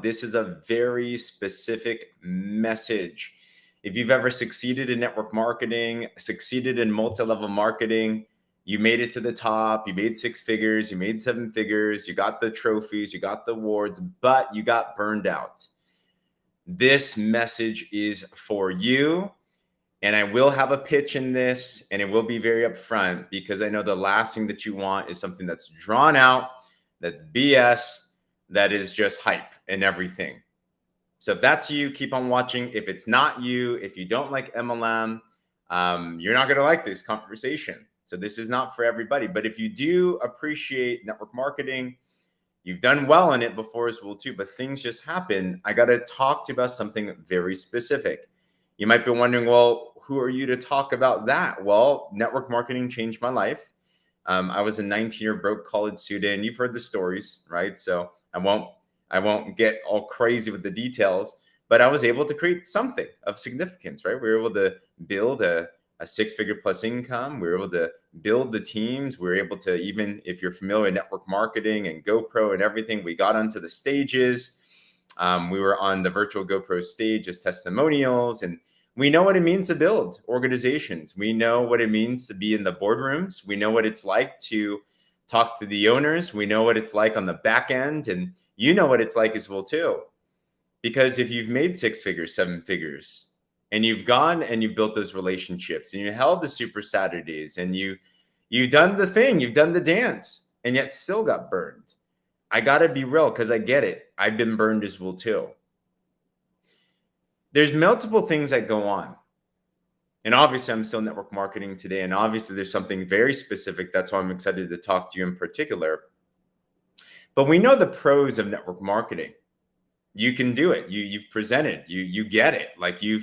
This is a very specific message. If you've ever succeeded in network marketing, succeeded in multi-level marketing, you made it to the top, you made 6 figures, you made 7 figures, you got the trophies, you got the awards, but you got burned out. This message is for you. And I will have a pitch in this, and it will be very upfront, because I know the last thing that you want is something that's drawn out, that's BS, that is just hype and everything. So if that's you, keep on watching. If it's not you, if you don't like MLM, you're not going to like this conversation. So this is not for everybody. But if you do appreciate network marketing, you've done well in it before as well too, but things just happen, I got to talk to you about something very specific. You might be wondering, well, who are you to talk about that? Well, network marketing changed my life. I was a 19-year broke college student. You've heard the stories, right? So I won't get all crazy with the details, but I was able to create something of significance, right? We were able to build a 6-figure plus income. We were able to build the teams. We were able to, even if you're familiar with network marketing and GoPro and everything, we got onto the stages. We were on the virtual GoPro stage as testimonials, and we know what it means to build organizations. We know what it means to be in the boardrooms. We know what it's like to talk to the owners. We know what it's like on the back end, and you know what it's like as well too. Because if you've made 6 figures, 7 figures, and you've gone and you've built those relationships, and you held the Super Saturdays, and you've done the thing, you've done the dance, and yet still got burned. I got to be real, because I get it. I've been burned as well too. There's multiple things that go on. And obviously, I'm still network marketing today. And obviously, there's something very specific. That's why I'm excited to talk to you in particular. But we know the pros of network marketing. You can do it. You've presented. You get it. Like you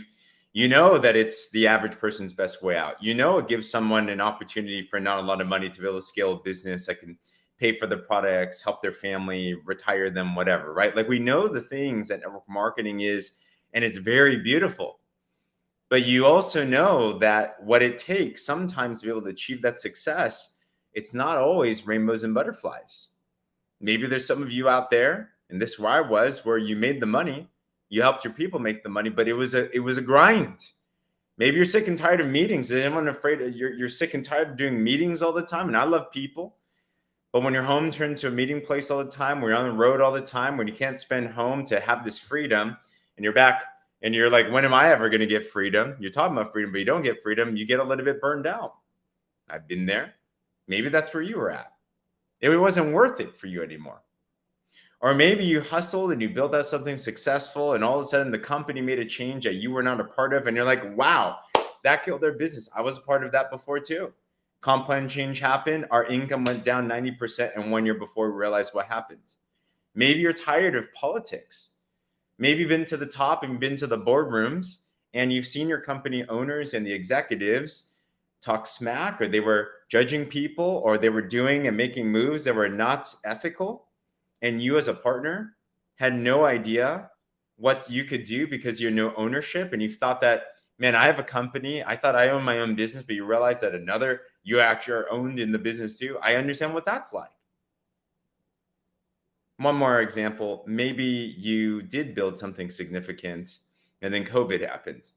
know that it's the average person's best way out. You know it gives someone an opportunity for not a lot of money to be able to scale a business that can pay for the products, help their family, retire them, whatever, right? Like we know the things that network marketing is, and it's very beautiful. But you also know that what it takes sometimes to be able to achieve that success, it's not always rainbows and butterflies. Maybe there's some of you out there, and this is where I was, where you made the money, you helped your people make the money, but it was a grind. Maybe you're sick and tired of meetings. Is anyone afraid of, you're sick and tired of doing meetings all the time? And I love people. But when your home turns to a meeting place all the time, when you're on the road all the time, when you can't spend home to have this freedom, and you're back and you're like, when am I ever going to get freedom? You're talking about freedom, but you don't get freedom. You get a little bit burned out. I've been there. Maybe that's where you were at. It wasn't worth it for you anymore. Or maybe you hustled and you built out something successful, and all of a sudden the company made a change that you were not a part of. And you're like, wow, that killed their business. I was a part of that before too. Comp plan change happened. Our income went down 90% in 1 year before we realized what happened. Maybe you're tired of politics. Maybe you've been to the top and been to the boardrooms, and you've seen your company owners and the executives talk smack, or they were judging people, or they were doing and making moves that were not ethical. And you as a partner had no idea what you could do because you had no ownership. And you thought that, man, I have a company. I thought I owned my own business, but you realize that you actually are owned in the business too. I understand what that's like. One more example, maybe you did build something significant and then COVID happened.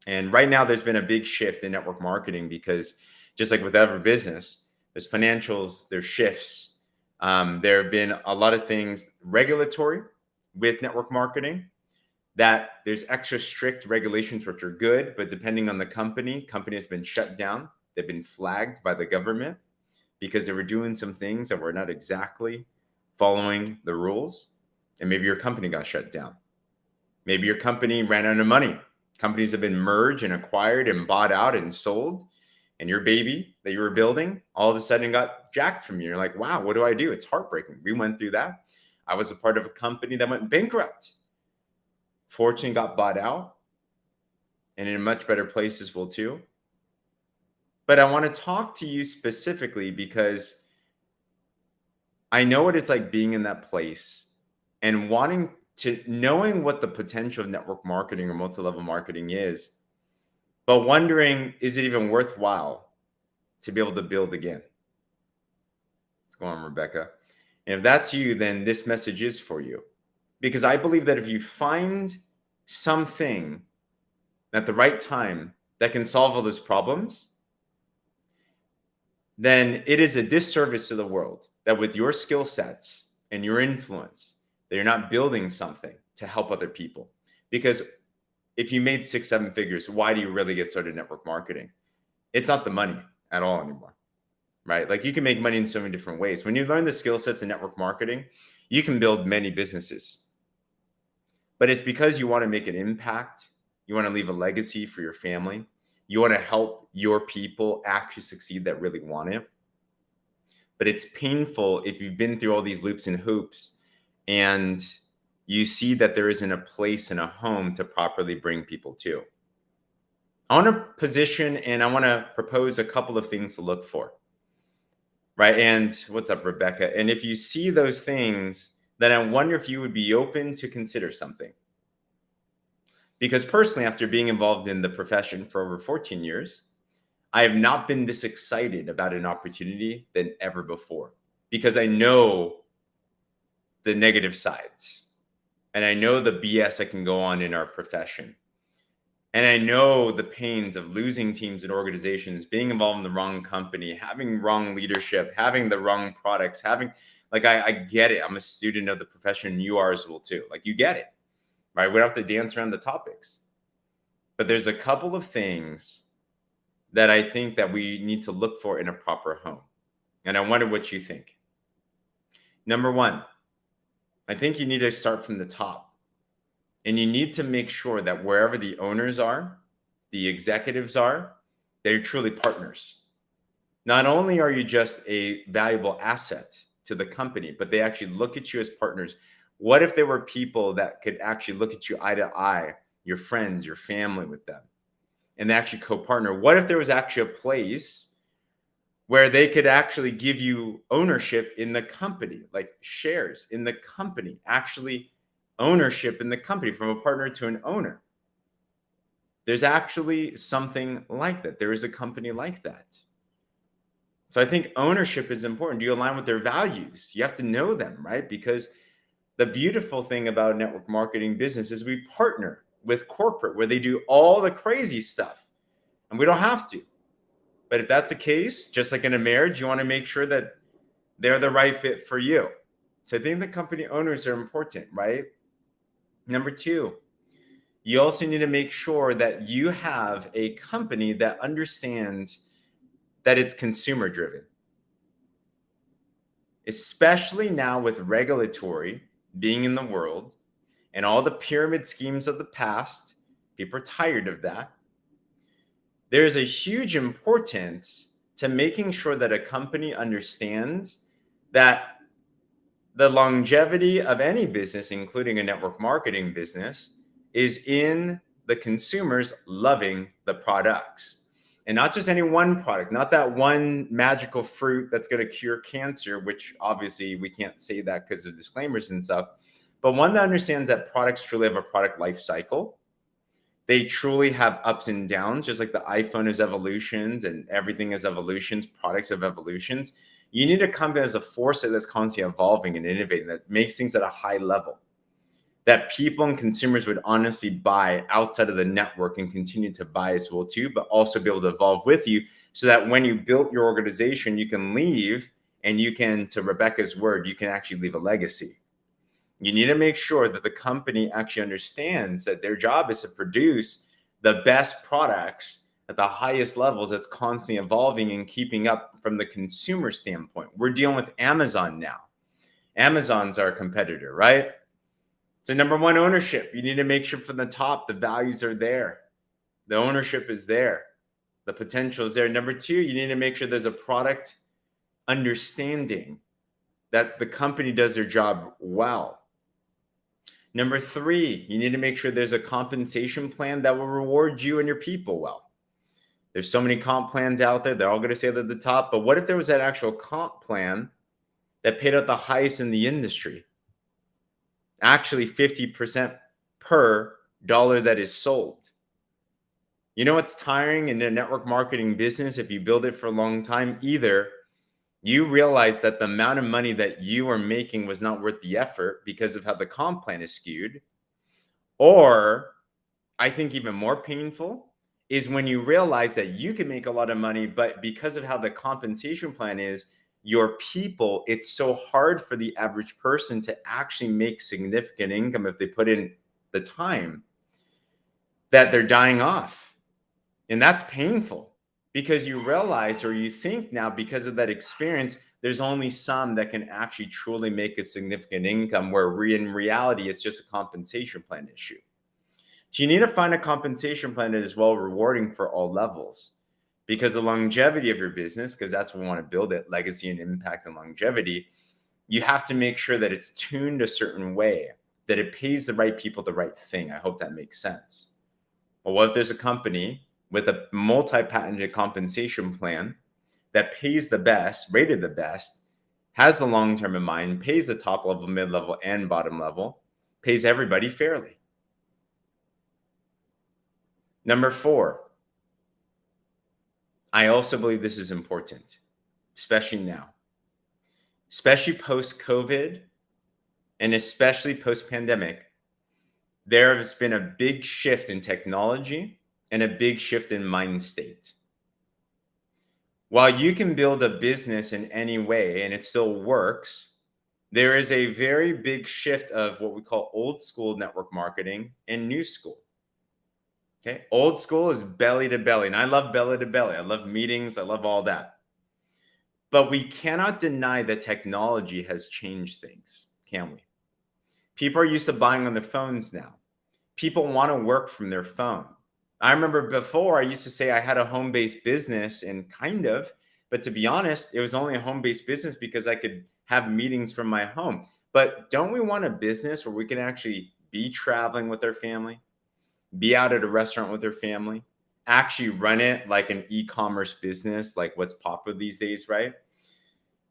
And right now there's been a big shift in network marketing, because just like with every business, there's financials, there's shifts. There have been a lot of things regulatory with network marketing, that there's extra strict regulations, which are good, but depending on the company has been shut down. They've been flagged by the government because they were doing some things that were not exactly following the rules. And maybe your company got shut down. Maybe your company ran out of money. Companies have been merged and acquired and bought out and sold. And your baby that you were building all of a sudden got jacked from you. You're like, wow, what do I do? It's heartbreaking. We went through that. I was a part of a company that went bankrupt. Fortune got bought out, and in a much better place as well too. But I want to talk to you specifically because I know what it's like being in that place and knowing what the potential of network marketing or multi-level marketing is, but wondering, is it even worthwhile to be able to build again? What's going on, Rebecca? And if that's you, then this message is for you. Because I believe that if you find something at the right time that can solve all those problems, then it is a disservice to the world that with your skill sets and your influence, that you're not building something to help other people. Because if you made 6, 7 figures, why do you really get started network marketing? It's not the money at all anymore, right? Like you can make money in so many different ways. When you learn the skill sets in network marketing, you can build many businesses. But it's because you want to make an impact. You want to leave a legacy for your family. You want to help your people actually succeed that really want it. But it's painful if you've been through all these loops and hoops and you see that there isn't a place and a home to properly bring people to. I want to position and I want to propose a couple of things to look for. Right. And what's up, Rebecca? And if you see those things, then I wonder if you would be open to consider something. Because personally, after being involved in the profession for over 14 years, I have not been this excited about an opportunity than ever before. Because I know the negative sides. And I know the BS that can go on in our profession. And I know the pains of losing teams and organizations, being involved in the wrong company, having wrong leadership, having the wrong products, I get it. I'm a student of the profession and you are as well too. Like you get it, right? We don't have to dance around the topics. But there's a couple of things that I think that we need to look for in a proper home. And I wonder what you think. Number one, I think you need to start from the top. And you need to make sure that wherever the owners are, the executives are, they're truly partners. Not only are you just a valuable asset to the company, but they actually look at you as partners. What if there were people that could actually look at you eye to eye, your friends, your family with them, and they actually co-partner? What if there was actually a place where they could actually give you ownership in the company, like shares in the company, actually ownership in the company from a partner to an owner? There's actually something like that. There is a company like that. So I think ownership is important. Do you align with their values? You have to know them, right? Because the beautiful thing about network marketing business is we partner with corporate where they do all the crazy stuff and we don't have to. But if that's the case, just like in a marriage, you want to make sure that they're the right fit for you. So I think the company owners are important, right? Number two, you also need to make sure that you have a company that understands that it's consumer driven. Especially now with regulatory being in the world and all the pyramid schemes of the past, people are tired of that. There's a huge importance to making sure that a company understands that the longevity of any business, including a network marketing business, is in the consumers loving the products. And not just any one product, not that one magical fruit that's going to cure cancer, which obviously we can't say that because of disclaimers and stuff, but one that understands that products truly have a product life cycle. They truly have ups and downs, just like the iPhone is evolutions and everything is evolutions, products have evolutions. You need a company as a force that's constantly evolving and innovating, that makes things at a high level, that people and consumers would honestly buy outside of the network and continue to buy as well too, but also be able to evolve with you so that when you build your organization, you can leave and you can, to Rebecca's word, you can actually leave a legacy. You need to make sure that the company actually understands that their job is to produce the best products at the highest levels that's constantly evolving and keeping up from the consumer standpoint. We're dealing with Amazon now. Amazon's our competitor, right? So number one, ownership. You need to make sure from the top, the values are there. The ownership is there. The potential is there. Number two, you need to make sure there's a product understanding, that the company does their job well. Number three, you need to make sure there's a compensation plan that will reward you and your people well. There's so many comp plans out there. They're all going to say they're at the top. But what if there was that actual comp plan that paid out the highest in the industry? Actually 50% per dollar that is sold. You know what's tiring in the network marketing business if you build it for a long time? Either You realize that the amount of money that you are making was not worth the effort because of how the comp plan is skewed. Or I think even more painful is when you realize that you can make a lot of money, but because of how the compensation plan is, your people, it's so hard for the average person to actually make significant income if they put in the time, that they're dying off. And that's painful because you realize, or you think now, because of that experience, there's only some that can actually truly make a significant income, where in reality, it's just a compensation plan issue. So you need to find a compensation plan that is well rewarding for all levels, because the longevity of your business, because that's what we want to build it, legacy and impact and longevity, you have to make sure that it's tuned a certain way, that it pays the right people the right thing. I hope that makes sense. Well, what if there's a company with a multi-patented compensation plan that pays the best, rated the best, has the long-term in mind, pays the top level, mid-level, and bottom level, pays everybody fairly? Number 4, I also believe this is important, especially now, especially post-COVID and especially post-pandemic. There has been a big shift in technology and a big shift in mind state. While you can build a business in any way and it still works, there is a very big shift of what we call old school network marketing and new school. Okay. Old school is belly to belly. And I love belly to belly. I love meetings. I love all that. But we cannot deny that technology has changed things, can we? People are used to buying on their phones now. People want to work from their phone. I remember before, I used to say I had a home-based business, and kind of, but to be honest, it was only a home-based business because I could have meetings from my home. But don't we want a business where we can actually be traveling with our family, be out at a restaurant with our family, actually run it like an e-commerce business, like what's popular these days, right?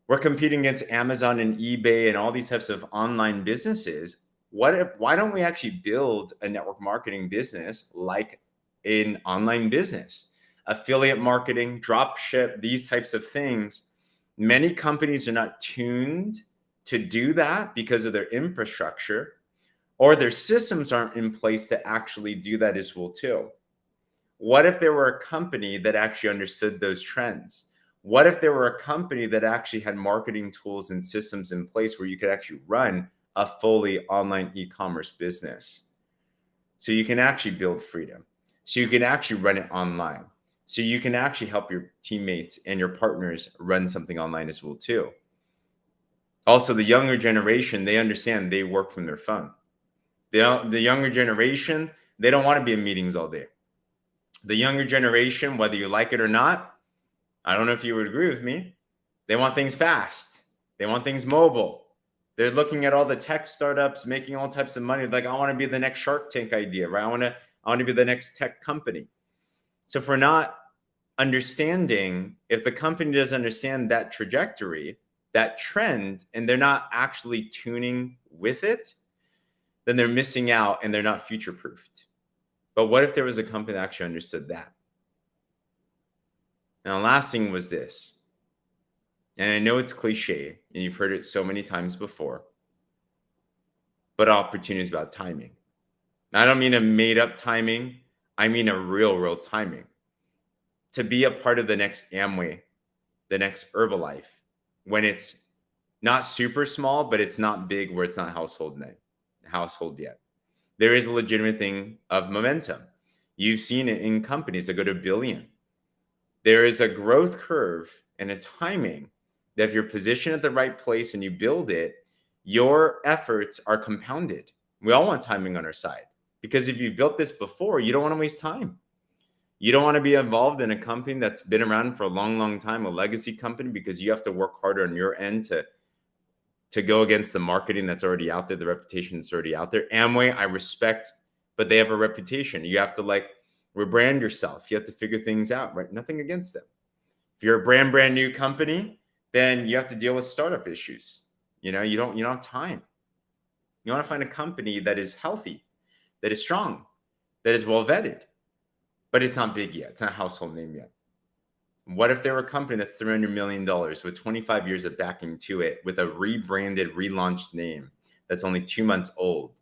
We're competing against Amazon and eBay and all these types of online businesses. Why don't we actually build a network marketing business like an online business? Affiliate marketing, drop ship, these types of things. Many companies are not tuned to do that because of their infrastructure, or their systems aren't in place to actually do that as well too. What if there were a company that actually understood those trends? What if there were a company that actually had marketing tools and systems in place where you could actually run a fully online e-commerce business? So you can actually build freedom. So you can actually run it online. So you can actually help your teammates and your partners run something online as well too. Also, the younger generation, they understand they work from their phone. The younger generation, they don't want to be in meetings all day. The younger generation, whether you like it or not, I don't know if you would agree with me, they want things fast. They want things mobile. They're looking at all the tech startups making all types of money. Like, I want to be the next Shark Tank idea, right? I want to be the next tech company. So if we're not understanding, if the company doesn't understand that trajectory, that trend, and they're not actually tuning with it, then they're missing out and they're not future proofed. But what if there was a company that actually understood that? And the last thing was this, and I know it's cliche and you've heard it so many times before, but opportunity is about timing. I don't mean a made up timing. I mean a real timing. To be a part of the next Amway, the next Herbalife, when it's not super small, but it's not big where it's not household yet. There is a legitimate thing of momentum. You've seen it in companies that go to $1 billion. There is a growth curve and a timing that if you're positioned at the right place and you build it, your efforts are compounded. We all want timing on our side, because if you've built this before, you don't want to waste time. You don't want to be involved in a company that's been around for a long time, a legacy company, because you have to work harder on your end to go against the marketing that's already out there, the reputation that's already out there. Amway, I respect, but they have a reputation. You have to rebrand yourself. You have to figure things out, right? Nothing against them. If you're a brand new company, then you have to deal with startup issues. You don't have time. You want to find a company that is healthy, that is strong, that is well vetted, but it's not big yet. It's not a household name yet. What if there were a company that's $300 million with 25 years of backing to it, with a rebranded, relaunched name that's only 2 months old,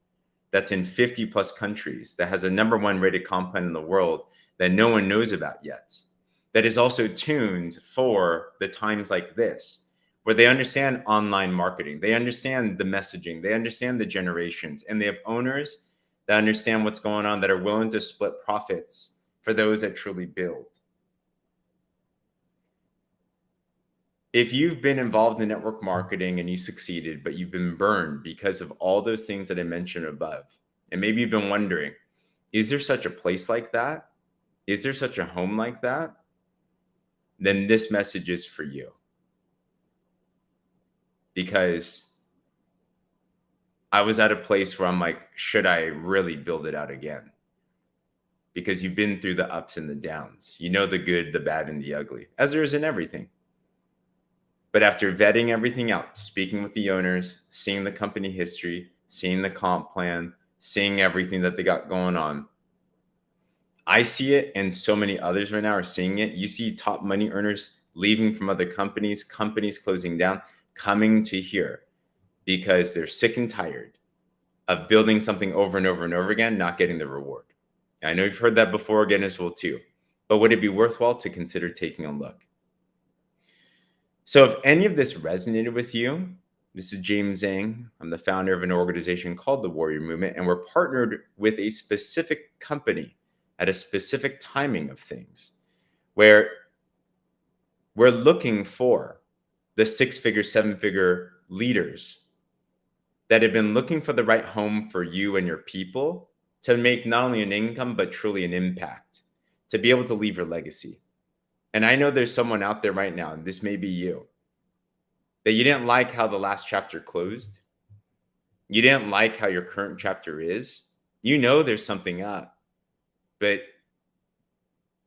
that's in 50 plus countries, that has a #1 rated compound in the world that no one knows about yet, that is also tuned for the times like this, where they understand online marketing, they understand the messaging, they understand the generations, and they have owners that understand what's going on, that are willing to split profits for those that truly build. If you've been involved in network marketing and you succeeded, but you've been burned because of all those things that I mentioned above, and maybe you've been wondering, is there such a place like that? Is there such a home like that? Then this message is for you. Because I was at a place where I'm like, should I really build it out again? Because you've been through the ups and the downs. You know the good, the bad, and the ugly, as there is in everything. But after vetting everything out, speaking with the owners, seeing the company history, seeing the comp plan, seeing everything that they got going on, I see it, and so many others right now are seeing it. You see top money earners leaving from other companies, companies closing down, coming to here because they're sick and tired of building something over and over and over again, not getting the reward. I know you've heard that before, again, as well too. But would it be worthwhile to consider taking a look? So if any of this resonated with you, this is James Zhang. I'm the founder of an organization called the Warrior Movement, and we're partnered with a specific company at a specific timing of things, where we're looking for the 6-figure, 7-figure leaders that have been looking for the right home for you and your people to make not only an income, but truly an impact, to be able to leave your legacy. And I know there's someone out there right now, and this may be you, that you didn't like how the last chapter closed. You didn't like how your current chapter is. You know there's something up, but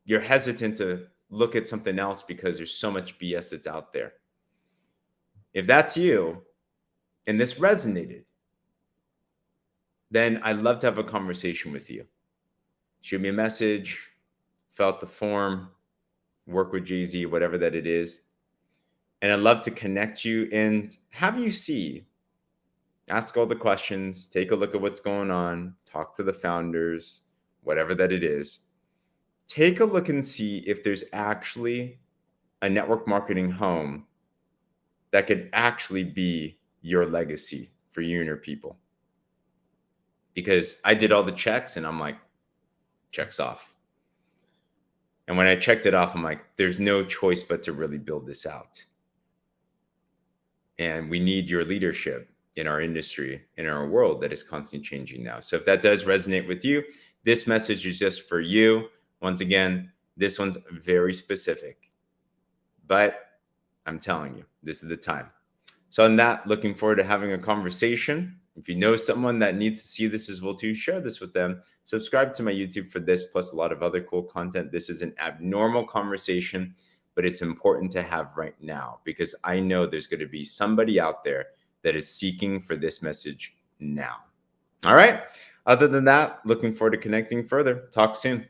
you're hesitant to look at something else because there's so much BS that's out there. If that's you and this resonated, then I'd love to have a conversation with you. Shoot me a message, fill out the form, work with Jay-Z, whatever that it is. And I'd love to connect you and have you see, ask all the questions, take a look at what's going on, talk to the founders, whatever that it is. Take a look and see if there's actually a network marketing home that could actually be your legacy for you and your people. Because I did all the checks and I'm like, checks off. And when I checked it off, I'm like, there's no choice but to really build this out. And we need your leadership in our industry, in our world that is constantly changing now. So if that does resonate with you, this message is just for you. Once again, this one's very specific, but I'm telling you, this is the time. So on that, looking forward to having a conversation. If you know someone that needs to see this as well too, share this with them. Subscribe to my YouTube for this, plus a lot of other cool content. This is an abnormal conversation, but it's important to have right now because I know there's going to be somebody out there that is seeking for this message now. All right. Other than that, looking forward to connecting further. Talk soon.